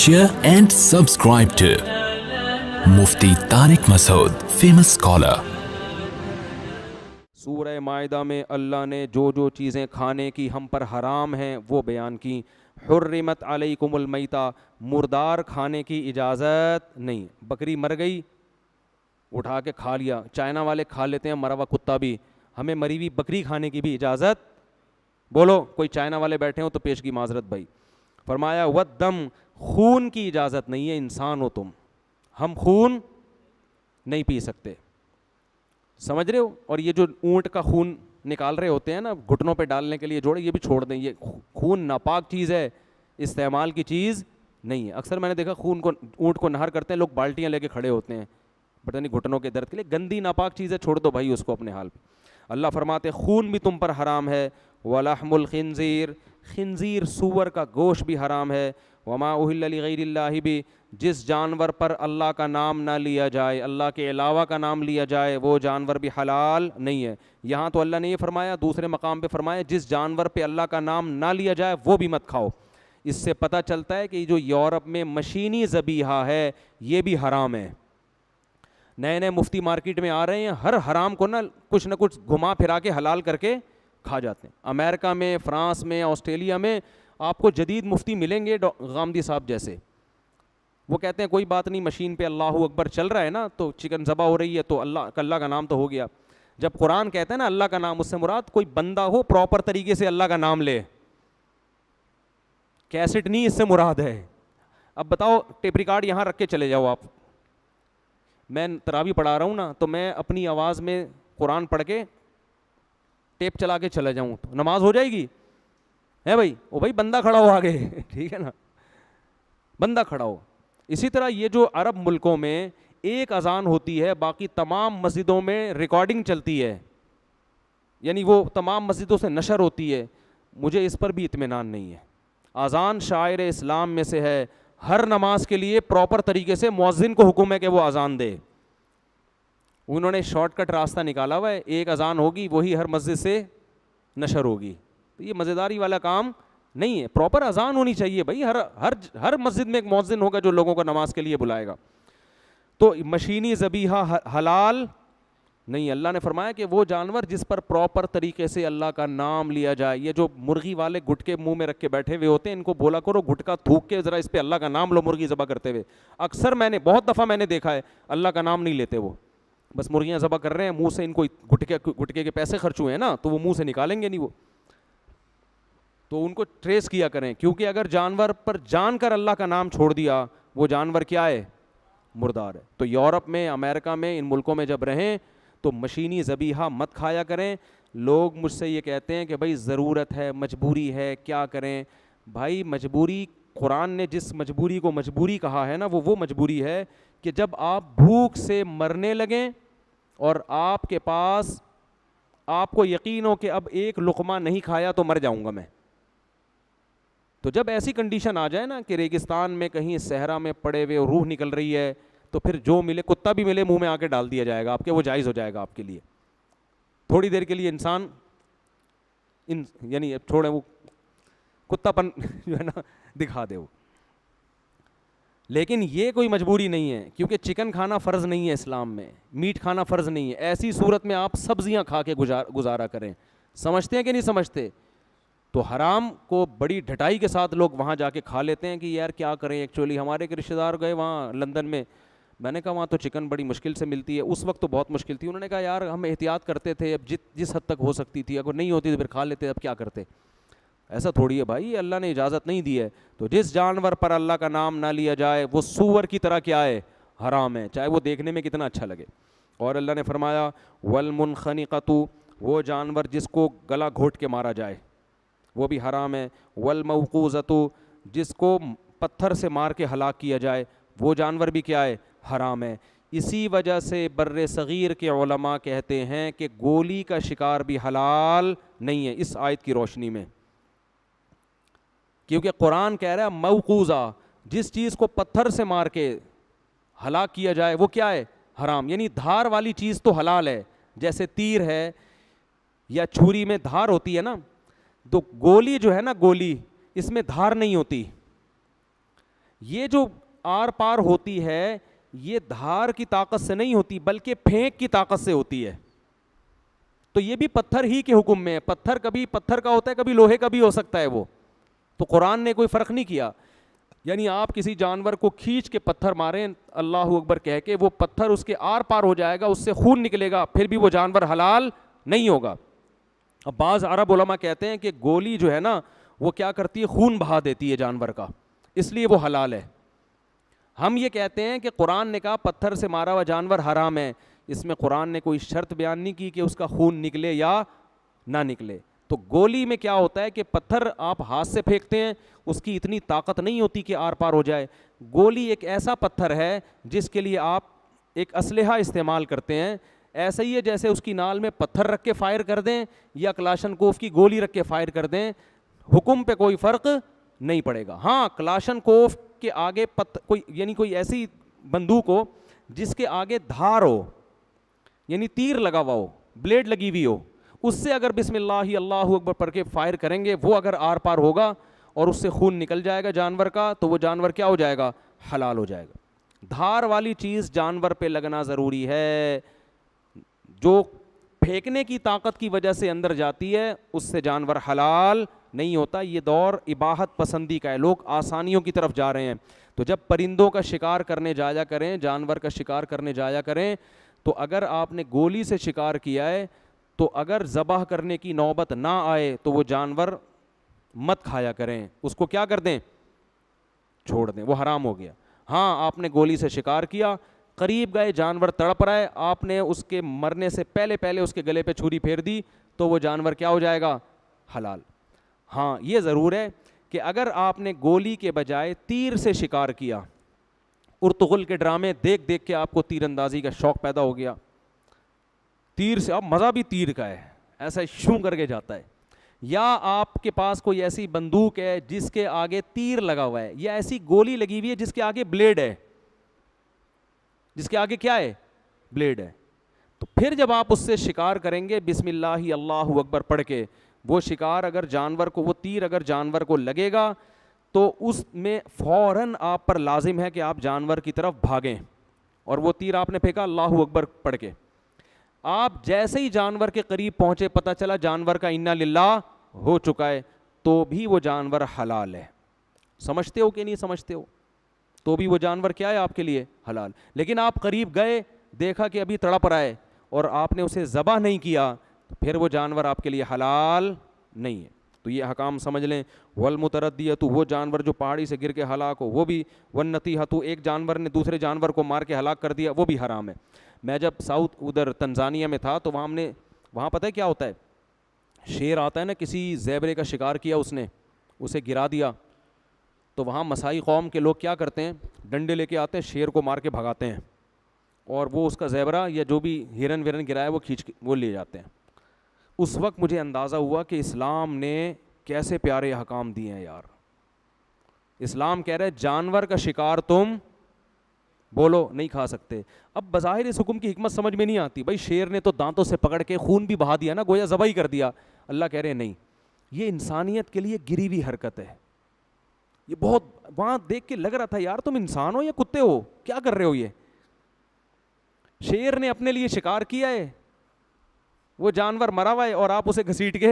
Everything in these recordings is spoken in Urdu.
share and subscribe to Mufti Tariq Masood, famous scholar. سورہ مائدہ میں اللہ نے جو جو چیزیں کھانے کی ہم پر حرام ہیں وہ بیان کی. حرمت علیکم المیتہ, مردار کھانے کی اجازت نہیں. بکری مر گئی اٹھا کے کھا لیا, چائنا والے کھا لیتے ہیں مرا ہوا کتا بھی, ہمیں مری ہوئی بکری کھانے کی بھی اجازت؟ بولو کوئی چائنا والے بیٹھے ہوں تو پیش کی معذرت بھائی. فرمایا والدم, خون کی اجازت نہیں ہے, انسان ہو تم, ہم خون نہیں پی سکتے, سمجھ رہے ہو؟ اور یہ جو اونٹ کا خون نکال رہے ہوتے ہیں نا گھٹنوں پہ ڈالنے کے لیے جوڑے, یہ بھی چھوڑ دیں, یہ خون ناپاک چیز ہے, استعمال کی چیز نہیں ہے. اکثر میں نے دیکھا خون کو اونٹ کو نہر کرتے ہیں لوگ, بالٹیاں لے کے کھڑے ہوتے ہیں پتہ نہیں گھٹنوں کے درد کے لیے. گندی ناپاک چیز ہے, چھوڑ دو بھائی اس کو اپنے حال پہ. اللہ فرماتے خون بھی تم پر حرام ہے. ولحم الخنزیر, خنزیر سور کا گوشت بھی حرام ہے. وما اہل لغیر اللہ بھی, جس جانور پر اللہ کا نام نہ لیا جائے, اللہ کے علاوہ کا نام لیا جائے, وہ جانور بھی حلال نہیں ہے. یہاں تو اللہ نے یہ فرمایا, دوسرے مقام پہ فرمایا جس جانور پہ اللہ کا نام نہ لیا جائے وہ بھی مت کھاؤ. اس سے پتہ چلتا ہے کہ جو یورپ میں مشینی ذبیحہ ہے یہ بھی حرام ہے. نئے نئے مفتی مارکیٹ میں آ رہے ہیں, ہر حرام کو نہ کچھ گھما پھرا کے حلال کر کے کھا جاتے ہیں. امریکہ میں, فرانس میں, آسٹریلیا میں آپ کو جدید مفتی ملیں گے غامدی صاحب جیسے, وہ کہتے ہیں کوئی بات نہیں, مشین پہ اللہ اکبر چل رہا ہے نا تو چکن ذبح ہو رہی ہے تو اللہ کا نام تو ہو گیا. جب قرآن کہتا ہے نا اللہ کا نام, اس سے مراد کوئی بندہ ہو پراپر طریقے سے اللہ کا نام لے, کیسٹ نہیں اس سے مراد ہے. اب بتاؤ ٹیپ ریکارڈ یہاں رکھ کے چلے جاؤ آپ, میں تراویح پڑھا رہا ہوں نا تو میں اپنی آواز میں قرآن پڑھ کے ٹیپ چلا کے چلا جاؤں تو نماز ہو جائے گی ہے بھائی؟ او بھائی بندہ کھڑا ہو آگے, ٹھیک ہے نا, بندہ کھڑا ہو. اسی طرح یہ جو عرب ملکوں میں ایک اذان ہوتی ہے, باقی تمام مسجدوں میں ریکارڈنگ چلتی ہے, یعنی وہ تمام مسجدوں سے نشر ہوتی ہے, مجھے اس پر بھی اطمینان نہیں ہے. اذان شاعر اسلام میں سے ہے, ہر نماز کے لیے پراپر طریقے سے مؤذن کو حکم ہے کہ وہ اذان دے. انہوں نے شارٹ کٹ راستہ نکالا ہوا ہے, ایک اذان ہوگی وہی ہر مسجد سے نشر ہوگی. تو یہ مزیداری والا کام نہیں ہے, پراپر اذان ہونی چاہیے بھائی. ہر مسجد میں ایک مؤذن ہوگا جو لوگوں کو نماز کے لیے بلائے گا. تو مشینی ذبیحہ حلال نہیں. اللہ نے فرمایا کہ وہ جانور جس پر پراپر طریقے سے اللہ کا نام لیا جائے. یہ جو مرغی والے گٹکے منہ میں رکھ کے بیٹھے ہوئے ہوتے ہیں, ان کو بولا کرو گٹکا تھوک کے ذرا اس پہ اللہ کا نام لو مرغی ذبح کرتے ہوئے. اکثر بہت دفعہ میں نے دیکھا ہے اللہ کا نام نہیں لیتے, وہ بس مرغیاں ذبح کر رہے ہیں, منہ سے ان کو گٹکے کے پیسے خرچ ہوئے ہیں نا تو وہ منہ سے نکالیں گے نہیں وہ. تو ان کو ٹریس کیا کریں, کیونکہ اگر جانور پر جان کر اللہ کا نام چھوڑ دیا وہ جانور کیا ہے؟ مردار ہے. تو یورپ میں, امریکہ میں, ان ملکوں میں جب رہیں تو مشینی ذبیحہ مت کھایا کریں. لوگ مجھ سے یہ کہتے ہیں کہ بھائی ضرورت ہے, مجبوری ہے, کیا کریں؟ بھائی مجبوری, قرآن نے جس مجبوری کو مجبوری کہا ہے نا وہ مجبوری ہے کہ جب آپ بھوک سے مرنے لگیں اور آپ کے پاس, آپ کو یقین ہو کہ اب ایک لقمہ نہیں کھایا تو مر جاؤں گا میں. تو جب ایسی کنڈیشن آ جائے نا کہ ریگستان میں کہیں صحرا میں پڑے ہوئے روح نکل رہی ہے, تو پھر جو ملے, کتا بھی ملے منہ میں آ کے ڈال دیا جائے گا آپ کے, وہ جائز ہو جائے گا آپ کے لیے. تھوڑی دیر کے لیے انسان یعنی چھوڑے وہ کتا پن جو ہے نا دکھا دے وہ, لیکن یہ کوئی مجبوری نہیں ہے, کیونکہ چکن کھانا فرض نہیں ہے اسلام میں, میٹ کھانا فرض نہیں ہے. ایسی صورت میں آپ سبزیاں کھا کے گزارا کریں. سمجھتے ہیں کہ نہیں سمجھتے؟ تو حرام کو بڑی ڈھٹائی کے ساتھ لوگ وہاں جا کے کھا لیتے ہیں کہ یار کیا کریں. ایکچولی ہمارے ایک رشتہ دار گئے وہاں لندن میں, میں نے کہا وہاں تو چکن بڑی مشکل سے ملتی ہے. اس وقت تو بہت مشکل تھی. انہوں نے کہا یار ہم احتیاط کرتے تھے, اب جس حد تک ہو سکتی تھی, اگر نہیں ہوتی تو پھر کھا لیتے, اب کیا کرتے. ایسا تھوڑی ہے بھائی, اللہ نے اجازت نہیں دی ہے. تو جس جانور پر اللہ کا نام نہ لیا جائے وہ سور کی طرح کیا ہے؟ حرام ہے, چاہے وہ دیکھنے میں کتنا اچھا لگے. اور اللہ نے فرمایا والمنخنقۃ, وہ جانور جس کو گلا گھونٹ کے مارا جائے وہ بھی حرام ہے. والموقوذۃ, جس کو پتھر سے مار کے ہلاک کیا جائے وہ جانور بھی کیا ہے؟ حرام ہے. اسی وجہ سے بر صغیر کے علماء کہتے ہیں کہ گولی کا شکار بھی حلال نہیں ہے اس آیت کی روشنی میں, کیونکہ قرآن کہہ رہا ہے موقوذہ, جس چیز کو پتھر سے مار کے ہلاک کیا جائے وہ کیا ہے؟ حرام. یعنی دھار والی چیز تو حلال ہے, جیسے تیر ہے یا چھری میں دھار ہوتی ہے نا, تو گولی جو ہے نا, گولی اس میں دھار نہیں ہوتی. یہ جو آر پار ہوتی ہے یہ دھار کی طاقت سے نہیں ہوتی بلکہ پھینک کی طاقت سے ہوتی ہے. تو یہ بھی پتھر ہی کے حکم میں ہے. پتھر کبھی پتھر کا ہوتا ہے, کبھی لوہے کا بھی ہو سکتا ہے وہ. تو قرآن نے کوئی فرق نہیں کیا. یعنی آپ کسی جانور کو کھینچ کے پتھر ماریں اللہ اکبر کہہ کے, وہ پتھر اس کے آر پار ہو جائے گا, اس سے خون نکلے گا, پھر بھی وہ جانور حلال نہیں ہوگا. اب بعض عرب علماء کہتے ہیں کہ گولی جو ہے نا وہ کیا کرتی ہے, خون بہا دیتی ہے جانور کا, اس لیے وہ حلال ہے. ہم یہ کہتے ہیں کہ قرآن نے کہا پتھر سے مارا ہوا جانور حرام ہے, اس میں قرآن نے کوئی شرط بیان نہیں کی کہ اس کا خون نکلے یا نہ نکلے. تو گولی میں کیا ہوتا ہے کہ پتھر آپ ہاتھ سے پھینکتے ہیں, اس کی اتنی طاقت نہیں ہوتی کہ آر پار ہو جائے. گولی ایک ایسا پتھر ہے جس کے لیے آپ ایک اسلحہ استعمال کرتے ہیں. ایسا ہی ہے جیسے اس کی نال میں پتھر رکھ کے فائر کر دیں یا کلاشن کوف کی گولی رکھ کے فائر کر دیں, حکم پہ کوئی فرق نہیں پڑے گا. ہاں کلاشن کوف کے آگے کوئی یعنی کوئی ایسی بندوق ہو جس کے آگے دھار ہو, یعنی تیر لگا ہوا ہو, بلیڈ لگی ہوئی ہو, اس سے اگر بسم اللہ اللہ اکبر پڑھ کے فائر کریں گے, وہ اگر آر پار ہوگا اور اس سے خون نکل جائے گا جانور کا, تو وہ جانور کیا ہو جائے گا, حلال ہو جائے گا. دھار والی چیز جانور پہ لگنا ضروری ہے. جو پھینکنے کی طاقت کی وجہ سے اندر جاتی ہے اس سے جانور حلال نہیں ہوتا. یہ دور اباحت پسندی کا ہے, لوگ آسانیوں کی طرف جا رہے ہیں. تو جب پرندوں کا شکار کرنے جایا کریں, جانور کا شکار کرنے جایا کریں, تو اگر آپ نے گولی سے شکار کیا ہے تو اگر ذبح کرنے کی نوبت نہ آئے تو وہ جانور مت کھایا کریں, اس کو کیا کر دیں, چھوڑ دیں, وہ حرام ہو گیا. ہاں آپ نے گولی سے شکار کیا, قریب گئے, جانور تڑپ رہا ہے, آپ نے اس کے مرنے سے پہلے اس کے گلے پہ چھری پھیر دی تو وہ جانور کیا ہو جائے گا, حلال. ہاں یہ ضرور ہے کہ اگر آپ نے گولی کے بجائے تیر سے شکار کیا, ارطغرل کے ڈرامے دیکھ دیکھ کے آپ کو تیر اندازی کا شوق پیدا ہو گیا, تیر سے, اب مزہ بھی تیر کا ہے, ایسا شوں کر کے جاتا ہے, یا آپ کے پاس کوئی ایسی بندوق ہے جس کے آگے تیر لگا ہوا ہے, یا ایسی گولی لگی ہوئی ہے جس کے آگے بلیڈ ہے, جس کے آگے کیا ہے, بلیڈ ہے, تو پھر جب آپ اس سے شکار کریں گے بسم اللہ اللہ اکبر پڑھ کے, وہ شکار اگر جانور کو, وہ تیر اگر جانور کو لگے گا تو اس میں فوراً آپ پر لازم ہے کہ آپ جانور کی طرف بھاگیں, اور وہ تیر آپ نے پھینکا اللہ اکبر پڑھ کے, آپ جیسے ہی جانور کے قریب پہنچے پتہ چلا جانور کا انا للہ ہو چکا ہے, تو بھی وہ جانور حلال ہے. سمجھتے ہو کہ نہیں سمجھتے ہو, تو بھی وہ جانور کیا ہے آپ کے لیے, حلال. لیکن آپ قریب گئے, دیکھا کہ ابھی تڑپ رہا ہے اور آپ نے اسے ذبح نہیں کیا, تو پھر وہ جانور آپ کے لیے حلال نہیں ہے. تو یہ احکام سمجھ لیں. والمتردیۃ, وہ جانور جو پہاڑی سے گر کے ہلاک ہو, وہ بھی. والنطیحۃ, ایک جانور نے دوسرے جانور کو مار کے ہلاک کر دیا, وہ بھی حرام ہے. میں جب ساؤتھ ادھر تنزانیہ میں تھا تو وہاں پتہ ہے کیا ہوتا ہے, شیر آتا ہے نا, کسی زیبرے کا شکار کیا اس نے, اسے گرا دیا, تو وہاں مسائی قوم کے لوگ کیا کرتے ہیں, ڈنڈے لے کے آتے ہیں, شیر کو مار کے بھگاتے ہیں, اور وہ اس کا زیبرا یا جو بھی ہرن ورن گرایا وہ کھینچ کے وہ لے جاتے ہیں. اس وقت مجھے اندازہ ہوا کہ اسلام نے کیسے پیارے احکام دیے ہیں یار. اسلام کہہ رہا ہے جانور کا شکار تم بولو نہیں کھا سکتے. اب بظاہر اس حکم کی حکمت سمجھ میں نہیں آتی, بھائی شیر نے تو دانتوں سے پکڑ کے خون بھی بہا دیا نا, گویا ذبح ہی کر دیا. اللہ کہہ رہے نہیں, یہ انسانیت کے لیے گری ہوئی حرکت ہے. یہ بہت, وہاں دیکھ کے لگ رہا تھا یار تم انسان ہو یا کتے ہو, کیا کر رہے ہو. یہ شیر نے اپنے لیے شکار کیا ہے, وہ جانور مرا ہوا ہے اور آپ اسے گھسیٹ کے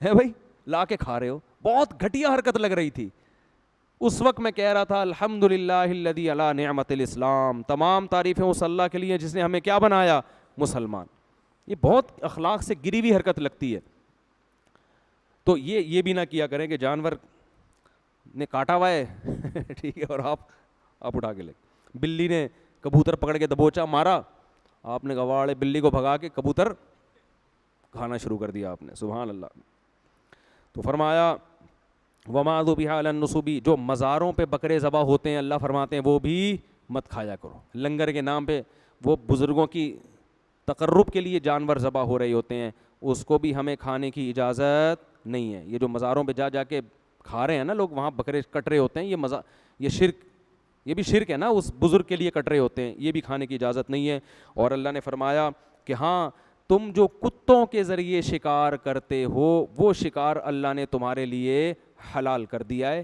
ہے بھائی لا کے کھا رہے ہو. بہت گھٹیا حرکت لگ رہی تھی. اس وقت میں کہہ رہا تھا الحمدللہ الذی علی نعمت الاسلام, تمام تعریفیں اس اللہ کے لیے جس نے ہمیں کیا بنایا, مسلمان. یہ بہت اخلاق سے گری ہوئی حرکت لگتی ہے. تو یہ بھی نہ کیا کریں کہ جانور نے کاٹا ہوا ہے ٹھیک ہے, اور آپ اٹھا کے لے. بلی نے کبوتر پکڑ کے دبوچا مارا, آپ نے گواڑے بلی کو بھگا کے کبوتر کھانا شروع کر دیا آپ نے, سبحان اللہ. تو فرمایا وما ذبح علی النصب, جو مزاروں پہ بکرے ذبح ہوتے ہیں اللہ فرماتے ہیں وہ بھی مت کھایا کرو. لنگر کے نام پہ وہ بزرگوں کی تقرب کے لیے جانور ذبح ہو رہے ہوتے ہیں, اس کو بھی ہمیں کھانے کی اجازت نہیں ہے. یہ جو مزاروں پہ جا کے کھا رہے ہیں نا لوگ, وہاں بکرے کٹ رہے ہوتے ہیں, یہ شرک, یہ بھی شرک ہے نا, اس بزرگ کے لیے کٹ رہے ہوتے ہیں, یہ بھی کھانے کی اجازت نہیں ہے. اور اللہ نے فرمایا کہ ہاں تم جو کتوں کے ذریعے شکار کرتے ہو وہ شکار اللہ نے تمہارے لیے حلال کر دیا ہے.